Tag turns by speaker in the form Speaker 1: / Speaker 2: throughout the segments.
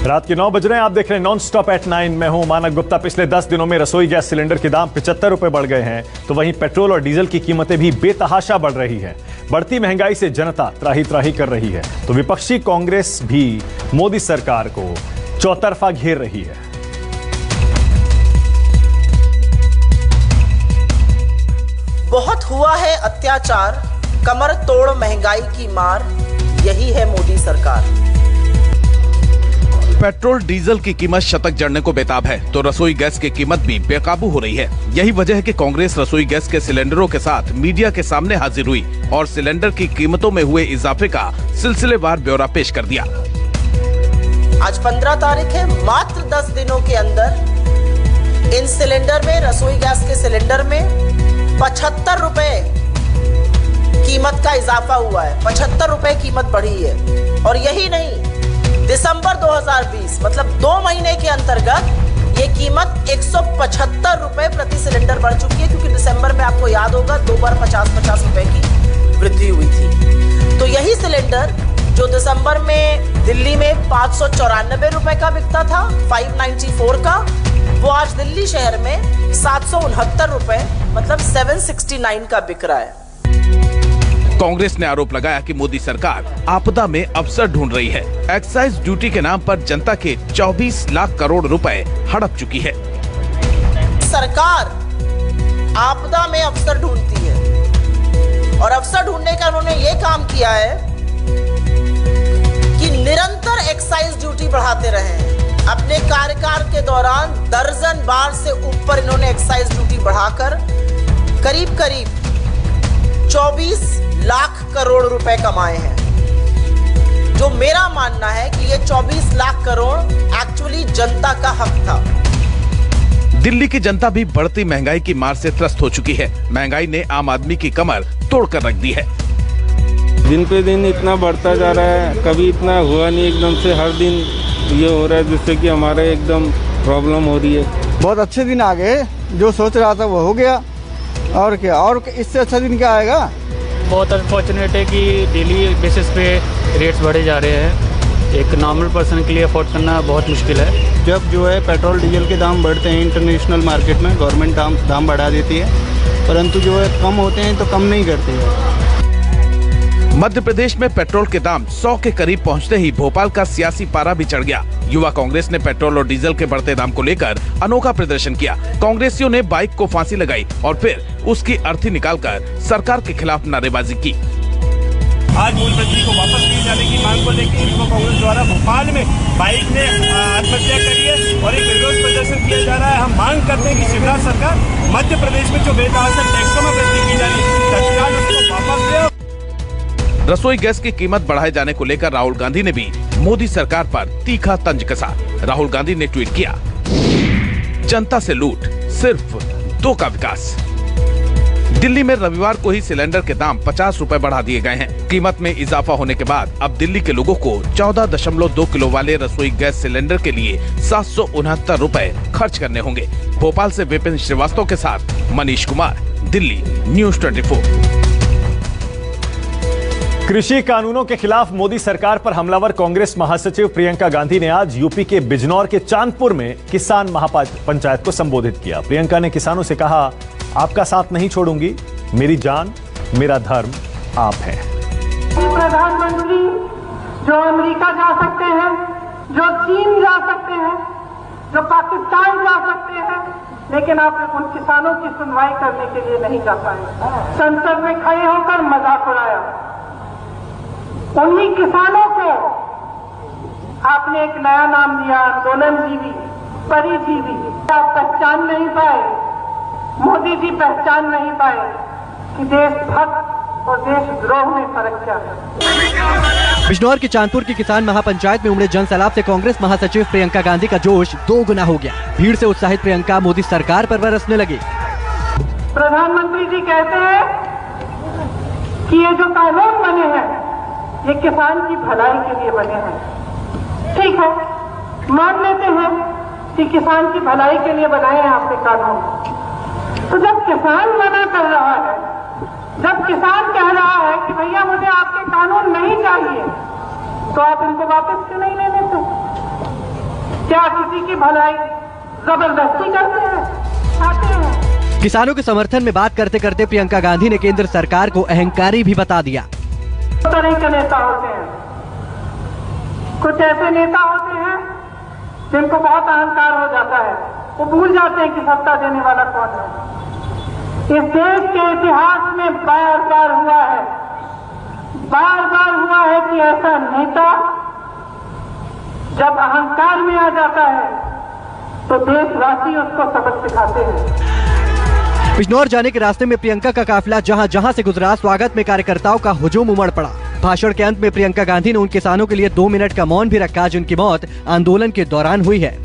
Speaker 1: रात के 9 बज रहे हैं, आप देख रहे हैं नॉन स्टॉप एट 9। मैं हूं मानक गुप्ता। पिछले 10 दिनों में रसोई गैस सिलेंडर के दाम 75 रुपए बढ़ गए हैं, तो वहीं पेट्रोल और डीजल की कीमतें भी बेतहाशा बढ़ रही है। बढ़ती महंगाई से जनता त्राही त्राही कर रही है, तो विपक्षी कांग्रेस भी मोदी सरकार को चौतरफा घेर रही है।
Speaker 2: बहुत हुआ है अत्याचार, कमर तोड़ महंगाई की मार, यही है मोदी सरकार।
Speaker 3: पेट्रोल डीजल की कीमत शतक जड़ने को बेताब है, तो रसोई गैस की कीमत भी बेकाबू हो रही है। यही वजह है कि कांग्रेस रसोई गैस के सिलेंडरों के साथ मीडिया के सामने हाजिर हुई और सिलेंडर की कीमतों में हुए इजाफे का सिलसिलेवार ब्यौरा पेश कर दिया।
Speaker 2: आज 15 तारीख है, मात्र 10 दिनों के अंदर इन सिलेंडर में, रसोई गैस के सिलेंडर में 75 रुपए कीमत का इजाफा हुआ है। 75 रुपए कीमत बढ़ी है। और यही नहीं, दिसंबर 2020 मतलब 2 महीने के अंतर्गत ये कीमत 175 रुपए प्रति सिलेंडर बढ़ चुकी है, क्योंकि दिसंबर में आपको याद होगा 2 बार 50-50 रुपए की वृद्धि हुई थी। तो यही सिलेंडर जो दिसंबर में दिल्ली में 594 रुपए का बिकता था, 594 का, वो आज दिल्ली शहर में 769 रुपए मतलब 769 का बिक रहा है।
Speaker 3: कांग्रेस ने आरोप लगाया कि मोदी सरकार आपदा में अवसर ढूंढ रही है। एक्साइज ड्यूटी के नाम पर जनता के 24 लाख करोड़ रुपए हड़प चुकी है।
Speaker 2: सरकार आपदा में अवसर ढूंढती है, और अवसर ढूंढने का उन्होंने ये काम किया है कि निरंतर एक्साइज ड्यूटी बढ़ाते रहे हैं। अपने कार्यकाल के दौरान दर्जन बार से ऊपर इन्होंने एक्साइज ड्यूटी बढ़ाकर करीब 24 लाख करोड़ रुपए कमाए हैं। जो मेरा मानना है कि ये 24 लाख करोड़ एक्चुअली जनता का हक था।
Speaker 3: दिल्ली की जनता भी बढ़ती महंगाई की मार से त्रस्त हो चुकी है। महंगाई ने आम आदमी की कमर तोड़कर रख दी है।
Speaker 4: दिन पे दिन इतना बढ़ता जा रहा है, कभी इतना हुआ नहीं, एकदम से हर दिन ये हो रहा है, जिससे कि हमारे एकदम प्रॉब्लम हो रही है।
Speaker 5: बहुत अच्छे दिन आ गए, जो सोच रहा था वो हो गया, और क्या, और इससे अच्छा दिन क्या आएगा।
Speaker 6: बहुत अनफॉर्चुनेट है कि डेली बेसिस पे रेट्स बढ़े जा रहे हैं। एक नॉर्मल पर्सन के लिए अफोर्ड करना बहुत मुश्किल है।
Speaker 7: जब जो है पेट्रोल डीजल के दाम बढ़ते हैं इंटरनेशनल मार्केट में, गवर्नमेंट दाम बढ़ा देती है, परंतु जो है कम होते हैं तो कम नहीं करती है।
Speaker 3: मध्य प्रदेश में पेट्रोल के दाम 100 के करीब पहुंचते ही भोपाल का सियासी पारा भी चढ़ गया। युवा कांग्रेस ने पेट्रोल और डीजल के बढ़ते दाम को लेकर अनोखा प्रदर्शन किया। कांग्रेसियों ने बाइक को फांसी लगाई और फिर उसकी अर्थी निकालकर सरकार के खिलाफ नारेबाजी की।
Speaker 8: आज मूल मंत्री को वापस लिए जाने की मांग को लेकर युवा कांग्रेस द्वारा भोपाल में बाइक ने आत्महत्या करी है और एक विरोध प्रदर्शन किया जा रहा है। हम मांग करते हैं कि शिवराज सरकार मध्य प्रदेश में जो बेतहाशा टैक्सों में वृद्धि की जा रही है, तत्काल उसको वापस ले।
Speaker 3: रसोई गैस की कीमत बढ़ाए जाने को लेकर राहुल गांधी ने भी मोदी सरकार पर तीखा तंज कसा। राहुल गांधी ने ट्वीट किया, जनता से लूट, सिर्फ 2 का विकास। दिल्ली में रविवार को ही सिलेंडर के दाम 50 रुपए बढ़ा दिए गए हैं। कीमत में इजाफा होने के बाद अब दिल्ली के लोगों को 14.2 किलो वाले रसोई गैस सिलेंडर के लिए 769 रुपए खर्च करने होंगे। भोपाल से विपिन श्रीवास्तव के साथ मनीष कुमार, दिल्ली, न्यूज़ 24।
Speaker 1: कृषि कानूनों के खिलाफ मोदी सरकार पर हमलावर कांग्रेस महासचिव प्रियंका गांधी ने आज यूपी के बिजनौर के चांदपुर में किसान महापंचायत को संबोधित किया। प्रियंका ने किसानों से कहा, आपका साथ नहीं छोड़ूंगी, मेरी जान मेरा धर्म आप हैं।
Speaker 9: प्रधानमंत्री जो अमेरिका जा सकते हैं, जो चीन जा सकते हैं, जो पाकिस्तान जा सकते हैं, लेकिन आप उन किसानों की सुनवाई करने के लिए नहीं जा पाए। संसद में खड़े होकर मजाक उड़ाया। उन्हीं किसानों को आपने एक नया नाम दिया, आंदोलनजीवी, परिजीवी। आप पहचान नहीं पाए, मोदी जी पहचान नहीं पाए कि देशभक्त और देशद्रोह में फर्क क्या है।
Speaker 10: बिजनौर के चांदपुर की किसान महापंचायत में उमड़े जन सैलाब से कांग्रेस महासचिव प्रियंका गांधी का जोश 2 गुना हो गया। भीड़ से उत्साहित प्रियंका मोदी सरकार पर बरसने लगे।
Speaker 9: प्रधानमंत्री जी कहते हैं कि ये जो कानून बने हैं ये किसान की भलाई के लिए बने हैं। ठीक है, मान लेते हैं कि किसान की भलाई के लिए बनाए हैं आपने कानून। तो जब किसान मना कर रहा है, जब किसान कह रहा है कि भैया मुझे आपके कानून नहीं चाहिए, तो आप इनको वापस क्यों नहीं ले लेते? क्या किसी की भलाई जबरदस्ती करते हैं, चाहते हैं?
Speaker 10: किसानों के समर्थन में बात करते करते प्रियंका गांधी ने केंद्र सरकार को अहंकारी भी बता दिया।
Speaker 9: तरह के नेता होते हैं, कुछ ऐसे नेता होते हैं जिनको बहुत अहंकार हो जाता है, वो भूल जाते हैं कि सत्ता देने वाला कौन है। इस देश के इतिहास में बार बार हुआ है कि ऐसा नेता जब अहंकार में आ जाता है तो देशवासी उसको सबक सिखाते हैं।
Speaker 10: बिजनौर जाने के रास्ते में प्रियंका का काफिला जहां जहां से गुजरा, स्वागत में कार्यकर्ताओं का हुजूम उमड़ पड़ा। भाषण के अंत में प्रियंका गांधी ने उन किसानों के लिए 2 मिनट का मौन भी रखा जिनकी मौत आंदोलन के दौरान हुई है।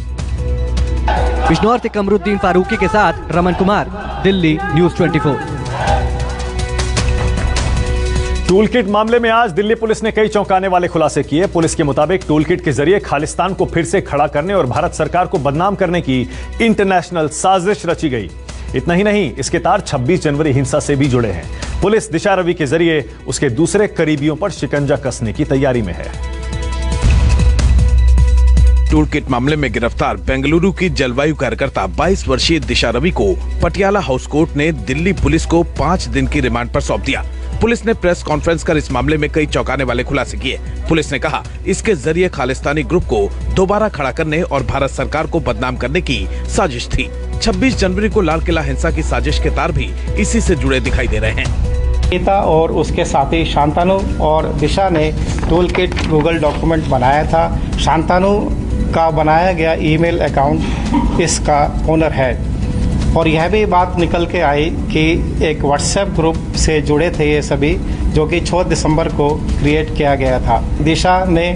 Speaker 10: बिजनौर से कमरुद्दीन फारूकी के साथ Raman Kumar, Delhi news 24।
Speaker 1: Tool kit मामले में आज दिल्ली पुलिस ने कई चौंकाने वाले खुलासे किए। पुलिस के मुताबिक टूल किट के जरिए खालिस्तान को फिर से खड़ा करने और भारत सरकार को बदनाम करने की इंटरनेशनल साजिश रची गई। इतना ही नहीं, इसके तार 26 जनवरी हिंसा से भी जुड़े हैं। पुलिस दिशा रवि के जरिए उसके दूसरे करीबियों पर शिकंजा कसने की तैयारी में है।
Speaker 3: टूल किट मामले में गिरफ्तार बेंगलुरु की जलवायु कार्यकर्ता 22 वर्षीय दिशा रवि को पटियाला हाउस कोर्ट ने दिल्ली पुलिस को 5 दिन की रिमांड पर सौंप दिया। पुलिस ने प्रेस कॉन्फ्रेंस कर इस मामले में कई चौंकाने वाले खुलासे किए। पुलिस ने कहा, इसके जरिए खालिस्तानी ग्रुप को दोबारा खड़ा करने और भारत सरकार को बदनाम करने की साजिश थी। 26 जनवरी को लाल किला हिंसा की साजिश के तार भी इसी से जुड़े दिखाई दे रहे हैं।
Speaker 11: गीता और उसके साथी शांतनु और दिशा ने टूल किट गूगल डॉक्यूमेंट बनाया था। शांतनु का बनाया गया ईमेल अकाउंट इसका ओनर है और यह भी बात निकल के आई कि एक व्हाट्सएप ग्रुप से जुड़े थे ये सभी, जो कि 6 दिसंबर को क्रिएट किया गया था। दिशा ने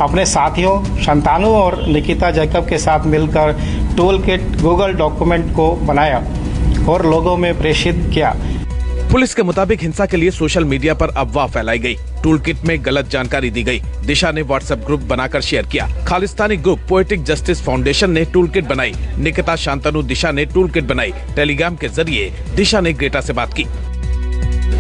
Speaker 11: अपने साथियों शांतनु और निकिता जैकब के साथ मिलकर टूल किट गूगल डॉक्यूमेंट को बनाया और लोगों में प्रेषित किया।
Speaker 3: पुलिस के मुताबिक हिंसा के लिए सोशल मीडिया पर अफवाह फैलाई गई, टूल किट में गलत जानकारी दी गई। दिशा ने व्हाट्सएप ग्रुप बनाकर शेयर किया। Khalistani group poetic justice foundation ने टूल किट बनाई। निकिता, शांतनु, दिशा ने टूल किट बनाई। टेलीग्राम के जरिए दिशा ने ग्रेटा से बात की।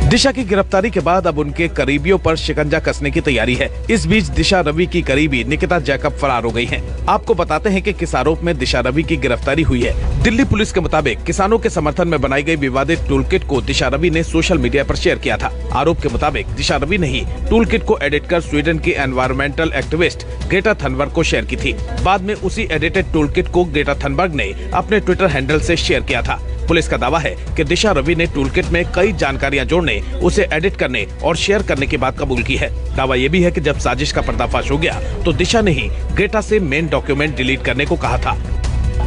Speaker 3: दिशा की गिरफ्तारी के बाद अब उनके करीबियों पर शिकंजा कसने की तैयारी है। इस बीच दिशा रवि की करीबी निकिता जैकब फरार हो गई हैं। आपको बताते हैं कि किस आरोप में दिशा रवि की गिरफ्तारी हुई है। दिल्ली पुलिस के मुताबिक किसानों के समर्थन में बनाई गई विवादित टूल किट को दिशा रवि ने सोशल मीडिया पर शेयर किया था। आरोप के मुताबिक दिशा रवि ने ही टूल किट को एडिट कर स्वीडन की एनवायरमेंटल एक्टिविस्ट ग्रेटा थनबर्ग को शेयर की थी। बाद में उसी एडिटेड टूल किट को ग्रेटा थनबर्ग ने अपने ट्विटर हैंडल से शेयर किया था। पुलिस का दावा है कि दिशा रवि ने टूल किट में कई जानकारियां जोड़ने, उसे एडिट करने और शेयर करने की बात कबूल की है। दावा यह भी है कि जब साजिश का पर्दाफाश हो गया तो दिशा ने ही ग्रेटा से मेन डॉक्यूमेंट डिलीट करने को कहा था,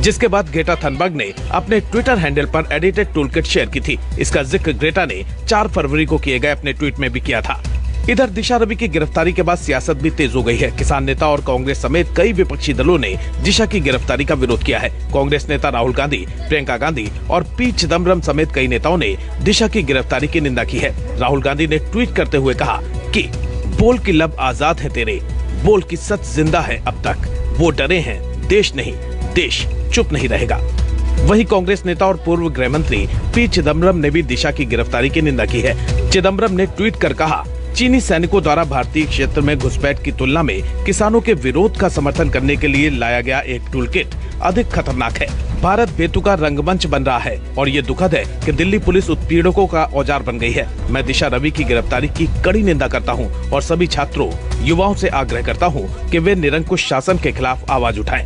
Speaker 3: जिसके बाद ग्रेटा थनबर्ग ने अपने ट्विटर हैंडल पर एडिटेड टूल किट शेयर की थी। इसका जिक्र ग्रेटा ने 4 फरवरी को किए गए अपने ट्वीट में भी किया था। इधर दिशा रवि की गिरफ्तारी के बाद सियासत भी तेज हो गई है। किसान नेता और कांग्रेस समेत कई विपक्षी दलों ने दिशा की गिरफ्तारी का विरोध किया है। कांग्रेस नेता राहुल गांधी, प्रियंका गांधी और पी चिदम्बरम समेत कई नेताओं ने दिशा की गिरफ्तारी की निंदा की है। राहुल गांधी ने ट्वीट करते हुए कहा कि बोल की लब आजाद है तेरे, बोल की सच जिंदा है अब तक, वो डरे हैं देश नहीं, देश चुप नहीं रहेगा। वहीं कांग्रेस नेता और पूर्व गृह मंत्री पी चिदम्बरम ने भी दिशा की गिरफ्तारी की निंदा की है। चिदम्बरम ने ट्वीट कर कहा, चीनी सैनिकों द्वारा भारतीय क्षेत्र में घुसपैठ की तुलना में किसानों के विरोध का समर्थन करने के लिए लाया गया एक टूल किट अधिक खतरनाक है। भारत बेतुका रंगमंच बन रहा है और ये दुखद है कि दिल्ली पुलिस उत्पीड़कों का औजार बन गई है। मैं दिशा रवि की गिरफ्तारी की कड़ी निंदा करता हूँ और सभी छात्रों, युवाओं से आग्रह करता हूँ कि वे निरंकुश शासन के खिलाफ आवाज उठाएं।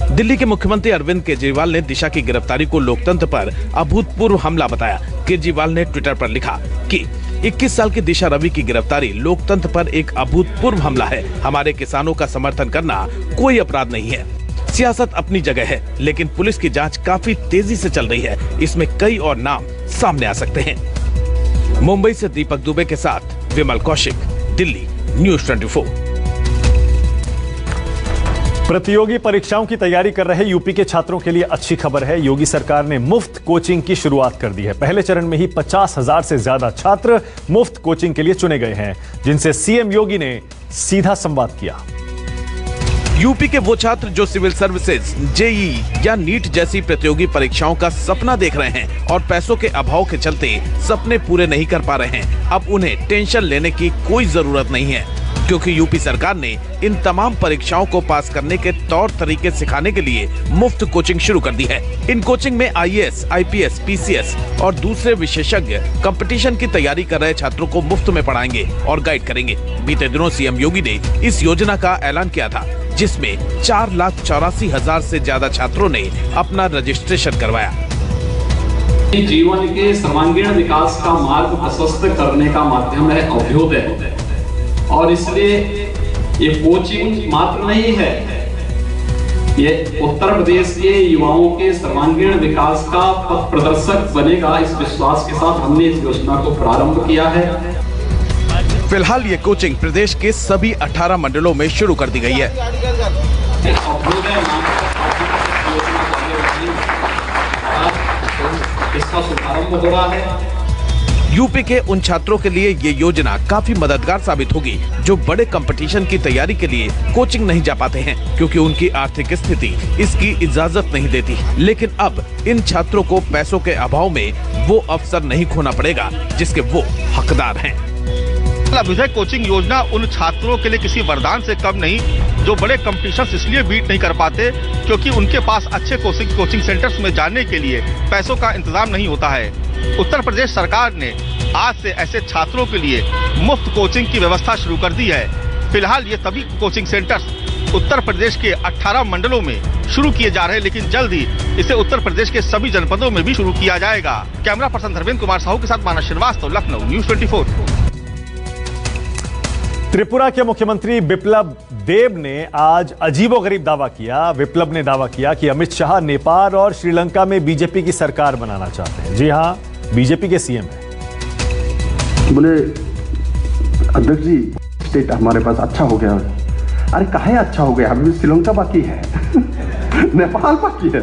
Speaker 3: दिल्ली के मुख्यमंत्री अरविंद केजरीवाल ने दिशा की गिरफ्तारी को लोकतंत्र पर अभूतपूर्व हमला बताया। केजरीवाल ने ट्विटर पर लिखा कि 21 साल की दिशा रवि की गिरफ्तारी लोकतंत्र पर एक अभूतपूर्व हमला है। हमारे किसानों का समर्थन करना कोई अपराध नहीं है। सियासत अपनी जगह है, लेकिन पुलिस की जांच काफी तेजी से चल रही है। इसमें कई और नाम सामने आ सकते हैं। मुंबई से दीपक दुबे के साथ विमल कौशिक, दिल्ली न्यूज़ 24।
Speaker 1: प्रतियोगी परीक्षाओं की तैयारी कर रहे यूपी के छात्रों के लिए अच्छी खबर है। योगी सरकार ने मुफ्त कोचिंग की शुरुआत कर दी है। पहले चरण में ही 50,000 से ज्यादा छात्र मुफ्त कोचिंग के लिए चुने गए हैं, जिनसे सीएम योगी ने सीधा संवाद किया।
Speaker 3: यूपी के वो छात्र जो सिविल सर्विसेज, जेईई या नीट जैसी प्रतियोगी परीक्षाओं का सपना देख रहे हैं और पैसों के अभाव के चलते सपने पूरे नहीं कर पा रहे हैं, अब उन्हें टेंशन लेने की कोई जरूरत नहीं है। क्योंकि यूपी सरकार ने इन तमाम परीक्षाओं को पास करने के तौर तरीके सिखाने के लिए मुफ्त कोचिंग शुरू कर दी है। इन कोचिंग में IAS, IPS, PCS और दूसरे विशेषज्ञ कंपटीशन की तैयारी कर रहे छात्रों को मुफ्त में पढ़ाएंगे और गाइड करेंगे। बीते दिनों सीएम योगी ने इस योजना का ऐलान किया था, जिसमें 4,84,000 से ज्यादा छात्रों ने अपना रजिस्ट्रेशन करवाया।
Speaker 12: जीवन के सर्वांगीण विकास का मार्ग प्रशस्त करने का माध्यम है अभ्युदय, और इसलिए ये कोचिंग मात्र नहीं है, ये उत्तर प्रदेश के युवाओं के सर्वांगीण विकास का पथ प्रदर्शक बनेगा। इस विश्वास के साथ हमने इस योजना को प्रारंभ किया है।
Speaker 3: फिलहाल ये कोचिंग प्रदेश के सभी 18 मंडलों में शुरू कर दी गई है।
Speaker 12: इसका शुभारंभ हो रहा है।
Speaker 3: यूपी के उन छात्रों के लिए ये योजना काफी मददगार साबित होगी जो बड़े कंपटीशन की तैयारी के लिए कोचिंग नहीं जा पाते हैं, क्योंकि उनकी आर्थिक स्थिति इसकी इजाजत नहीं देती। लेकिन अब इन छात्रों को पैसों के अभाव में वो अवसर नहीं खोना पड़ेगा जिसके वो हकदार हैं।
Speaker 13: अभ्युदय कोचिंग योजना उन छात्रों के लिए किसी वरदान से कम नहीं जो बड़े कंपटीशंस इसलिए बीट नहीं कर पाते क्योंकि उनके पास अच्छे कोचिंग सेंटर्स में जाने के लिए पैसों का इंतजाम नहीं होता है। उत्तर प्रदेश सरकार ने आज से ऐसे छात्रों के लिए मुफ्त कोचिंग की व्यवस्था शुरू कर दी है। फिलहाल ये सभी कोचिंग सेंटर्स उत्तर प्रदेश के 18 मंडलों में शुरू किए जा रहे हैं, लेकिन जल्द ही इसे उत्तर प्रदेश के सभी जनपदों में भी शुरू किया जाएगा। कैमरा पर्सन धर्मेंद्र कुमार साहू के साथ मानस श्रीवास्तव, लखनऊ, न्यूज़ 24।
Speaker 1: त्रिपुरा के मुख्यमंत्री बिप्लब देब ने आज अजीबोगरीब दावा किया। विप्लब ने दावा किया कि अमित शाह नेपाल और श्रीलंका में बीजेपी की सरकार बनाना चाहते हैं। जी हां, बीजेपी के सीएम है।
Speaker 14: बोले अध्यक्ष जी, स्टेट हमारे पास अच्छा हो गया। अरे काहे अच्छा हो गया, अभी श्रीलंका बाकी है नेपाल बाकी है।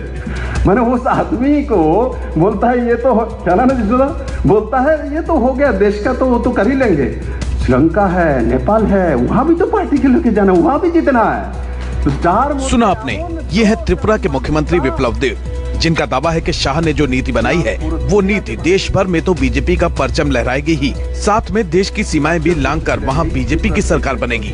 Speaker 14: मैंने उस आदमी को बोलता है ये तो क्या ना बोलता है ये तो हो गया, देश का तो वो तो कर ही लेंगे। श्रीलंका है, नेपाल है, वहां भी तो पार्टी के लेके जाना, वहां भी जीतना है।
Speaker 3: सुना आपने, ये है त्रिपुरा के मुख्यमंत्री बिप्लब देब, जिनका दावा है कि शाह ने जो नीति बनाई है वो नीति देश भर में तो बीजेपी का परचम लहराएगी ही, साथ में देश की सीमाएं भी लांघकर वहां बीजेपी की सरकार बनेगी।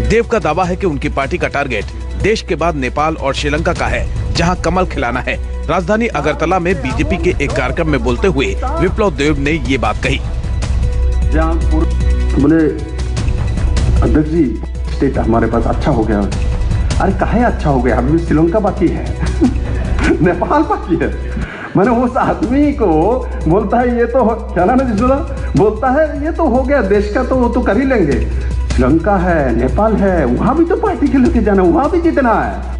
Speaker 3: देव का दावा है कि उनकी पार्टी का टारगेट देश के बाद नेपाल और श्रीलंका का है, जहां कमल खिलाना है। राजधानी अगरतला में बीजेपी के एक कार्यक्रम में बोलते हुए बिप्लब देब ने ये बात कही।
Speaker 14: बोले अध्यक्ष जी, स्टेट हमारे पास अच्छा हो गया। अरे काहे अच्छा हो गया, अभी श्रीलंका बाकी है नेपाल बाकी है। मैंने उस आदमी को बोलता है ये तो क्या ना बोलता है ये तो हो गया, देश का तो वो तो कर ही लेंगे। श्रीलंका है, नेपाल है, वहां भी तो पार्टी के लेके जाना, वहां भी जीतना है।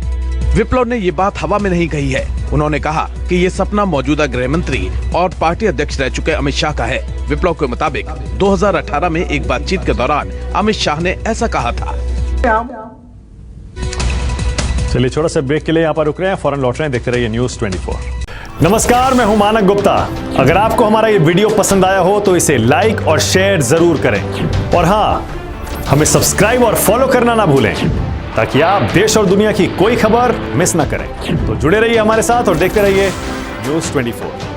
Speaker 3: विप्लव ने ये बात हवा में नहीं कही है। उन्होंने कहा कि ये सपना मौजूदा गृह मंत्री और पार्टी अध्यक्ष रह चुके अमित शाह का है। विप्लव के मुताबिक 2018 में एक बातचीत के दौरान अमित शाह ने ऐसा कहा था।
Speaker 1: चलिए छोटा सा ब्रेक के लिए यहाँ पर रुक रहे हैं, फौरन लौट रहे हैं, देखते रहिए न्यूज़ 24। नमस्कार, मैं हूं मानक गुप्ता। अगर आपको हमारा ये वीडियो पसंद आया हो तो इसे लाइक और शेयर जरूर करें, और हाँ, हमें सब्सक्राइब और फॉलो करना ना भूलें ताकि आप देश और दुनिया की कोई खबर मिस ना करें। तो जुड़े रहिए हमारे साथ और देखते रहिए न्यूज़ 24।